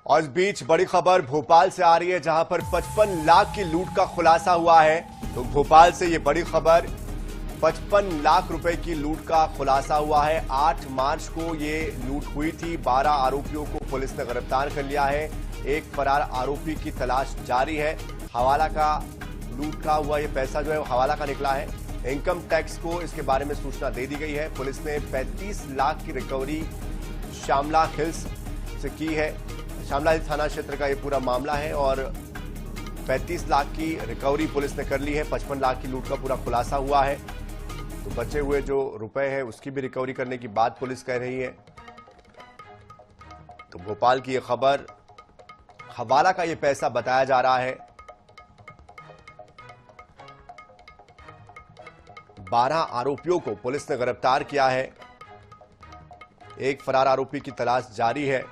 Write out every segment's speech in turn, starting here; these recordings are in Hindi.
और इस बीच बड़ी खबर भोपाल से आ रही है, जहां पर 55 लाख की लूट का खुलासा हुआ है। तो भोपाल से ये बड़ी खबर, 55 लाख रुपए की लूट का खुलासा हुआ है। 8 मार्च को ये लूट हुई थी। 12 आरोपियों को पुलिस ने गिरफ्तार कर लिया है। एक फरार आरोपी की तलाश जारी है। हवाला का लूट का हुआ ये पैसा जो है हवाला का निकला है। इनकम टैक्स को इसके बारे में सूचना दे दी गई है। पुलिस ने 35 लाख की रिकवरी श्यामला हिल्स से की है। श्यामला हिल्स थाना क्षेत्र का ये पूरा मामला है और 35 लाख की रिकवरी पुलिस ने कर ली है। 55 लाख की लूट का पूरा खुलासा हुआ है। तो बचे हुए जो रुपए हैं उसकी भी रिकवरी करने की बात पुलिस कह रही है। तो भोपाल की ये खबर, हवाला का ये पैसा बताया जा रहा है। 12 आरोपियों को पुलिस ने गिरफ्तार किया है। एक फरार आरोपी की तलाश जारी है।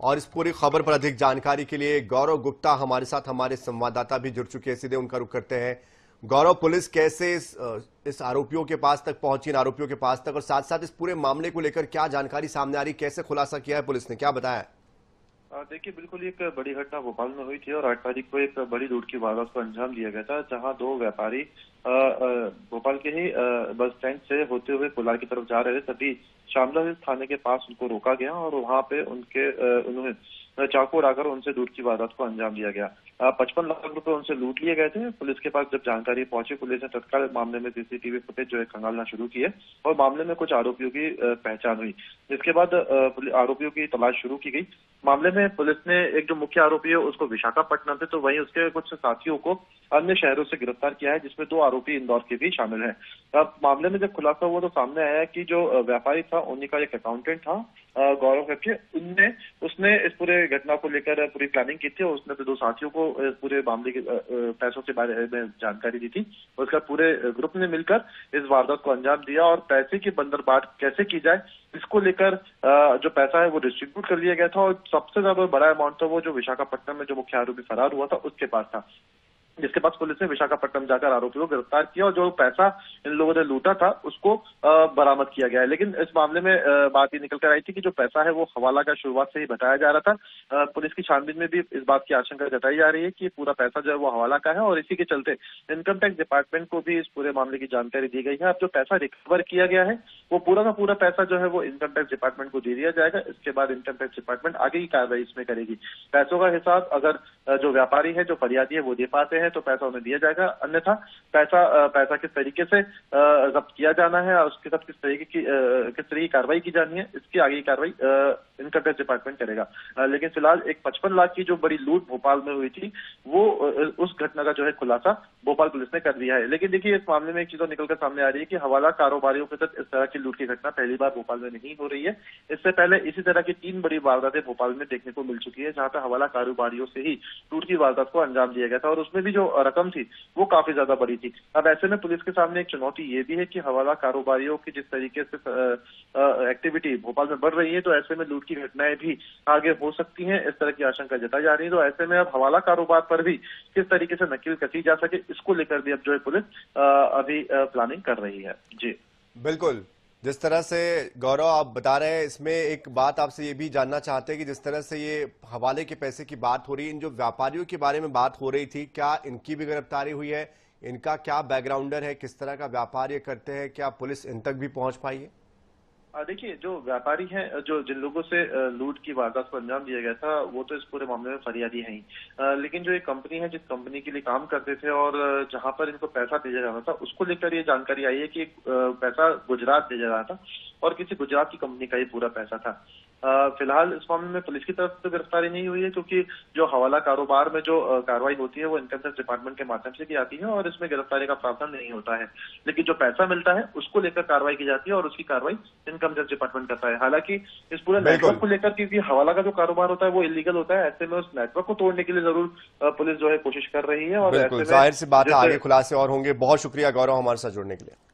और इस पूरी खबर पर अधिक जानकारी के लिए गौरव गुप्ता हमारे साथ, हमारे संवाददाता भी जुड़ चुके हैं। सीधे उनका रुख करते हैं। गौरव, पुलिस कैसे इस आरोपियों के पास तक पहुंची, इन आरोपियों के पास तक, और साथ साथ इस पूरे मामले को लेकर क्या जानकारी सामने आ रही, कैसे खुलासा किया है पुलिस ने, क्या बताया? देखिए, बिल्कुल एक बड़ी घटना भोपाल में हुई थी और 8 तारीख को एक बड़ी लूट की वारदात को अंजाम दिया गया था, जहां 2 व्यापारी भोपाल के ही बस स्टैंड से होते हुए कोलार की तरफ जा रहे थे। तभी श्यामला हिल्स थाने के पास उनको रोका गया और वहां पे उन्होंने चाकू उड़ाकर उनसे लूट की वारदात को अंजाम दिया गया। 55 लाख रुपए उनसे लूट लिए गए थे। पुलिस के पास जब जानकारी पहुंची, पुलिस ने तत्काल मामले में सीसीटीवी फुटेज जो है खंगालना शुरू किए और मामले में कुछ आरोपियों की पहचान हुई। जिसके बाद आरोपियों की तलाश शुरू की गई। मामले में पुलिस ने एक जो मुख्य आरोपी है उसको विशाखापट्टनम से, तो वहीं उसके कुछ साथियों को अन्य शहरों से गिरफ्तार किया है, जिसमें 2 आरोपी इंदौर के भी शामिल हैं। अब मामले में जब खुलासा हुआ तो सामने आया कि जो व्यापारी था उन्हीं का एक अकाउंटेंट था, गौरव करके, उसने इस पूरे घटना को लेकर पूरी प्लानिंग की थी और उसने अपने 2 साथियों को पूरे मामले के पैसों के बारे में जानकारी दी थी। उसका पूरे ग्रुप ने मिलकर इस वारदात को अंजाम दिया और पैसे की बंदरबाट कैसे की जाए इसको लेकर जो पैसा है वो डिस्ट्रीब्यूट कर लिया गया था। और सबसे ज्यादा बड़ा अमाउंट था वो जो विशाखापट्टनम में जो मुख्य आरोपी फरार हुआ था उसके पास था, जिसके पास पुलिस ने विशाखापट्टनम जाकर आरोपियों को गिरफ्तार किया और जो पैसा इन लोगों ने लूटा था उसको बरामद किया गया है। लेकिन इस मामले में बात ये निकल कर आई थी कि जो पैसा है वो हवाला का शुरुआत से ही बताया जा रहा था। पुलिस की छानबीन में भी इस बात की आशंका जताई जा रही है कि पूरा पैसा जो है वो हवाला का है और इसी के चलते इनकम टैक्स डिपार्टमेंट को भी इस पूरे मामले की जानकारी दी गई है। अब जो पैसा रिकवर किया गया है वो पूरा का पूरा पैसा जो है वो इनकम टैक्स डिपार्टमेंट को दे दिया जाएगा। इसके बाद इनकम टैक्स डिपार्टमेंट आगे की कार्रवाई इसमें करेगी। पैसों का हिसाब अगर जो व्यापारी है, जो फरियादी है, वो दे पाते हैं तो पैसा उन्हें दिया जाएगा, अन्यथा पैसा किस तरीके से जब्त किया जाना है और उसके साथ किस तरीके की कार्रवाई की जानी है, इसकी आगे की कार्रवाई इनकम टैक्स डिपार्टमेंट करेगा। लेकिन फिलहाल एक 55 लाख की जो बड़ी लूट भोपाल में हुई थी वो उस घटना का जो है खुलासा भोपाल पुलिस ने कर दिया है। लेकिन देखिए, इस मामले में एक चीज निकलकर सामने आ रही है कि हवाला कारोबारियों के साथ इस तरह की लूट की घटना पहली बार भोपाल में नहीं हो रही है। इससे पहले इसी तरह की 3 बड़ी वारदातें भोपाल में देखने को मिल चुकी है, जहां पर हवाला कारोबारियों से ही लूट की वारदात को अंजाम दिया गया था और उसमें भी जो रकम थी वो काफी ज्यादा बड़ी थी। अब ऐसे में पुलिस के सामने एक चुनौती ये भी है कि हवाला कारोबारियों की जिस तरीके से एक्टिविटी भोपाल में बढ़ रही है, तो ऐसे में लूट की घटनाएं भी आगे हो सकती हैं, इस तरह की आशंका जताई जा रही है। तो ऐसे में अब हवाला कारोबार पर भी किस तरीके से नकेल कसी जा सके, इसको लेकर भी अब जो है पुलिस अभी प्लानिंग कर रही है। जी बिल्कुल, जिस तरह से गौरव आप बता रहे हैं, इसमें एक बात आपसे ये भी जानना चाहते हैं कि जिस तरह से ये हवाले के पैसे की बात हो रही है, इन जो व्यापारियों के बारे में बात हो रही थी, क्या इनकी भी गिरफ्तारी हुई है? इनका क्या बैकग्राउंडर है, किस तरह का व्यापार ये करते हैं, क्या पुलिस इन तक भी पहुंच पाई है? देखिए, जो व्यापारी हैं, जो जिन लोगों से लूट की वारदात को अंजाम दिया गया था वो तो इस पूरे मामले में फरियादी हैं ही। लेकिन जो एक कंपनी है, जिस कंपनी के लिए काम करते थे और जहां पर इनको पैसा भेजा जाना था, उसको लेकर ये जानकारी आई है कि पैसा गुजरात भेजा जाना था और किसी गुजरात की कंपनी का ये पूरा पैसा था। फिलहाल इस मामले में पुलिस की तरफ से गिरफ्तारी नहीं हुई है, क्योंकि जो हवाला कारोबार में जो कार्रवाई होती है वो इनकम टैक्स डिपार्टमेंट के माध्यम से की आती है और इसमें गिरफ्तारी का प्रावधान नहीं होता है। लेकिन जो पैसा मिलता है उसको लेकर कार्रवाई की जाती है और उसकी कार्रवाई इनकम टैक्स डिपार्टमेंट करता है। हालांकि इस पूरे नेटवर्क को लेकर, क्योंकि हवाला का जो कारोबार होता है वो इलीगल होता है, ऐसे में उस नेटवर्क को तोड़ने के लिए जरूर पुलिस जो है कोशिश कर रही है। और बिल्कुल, जाहिर सी बात है आगे खुलासे और होंगे। बहुत शुक्रिया गौरव हमारे साथ जुड़ने के लिए।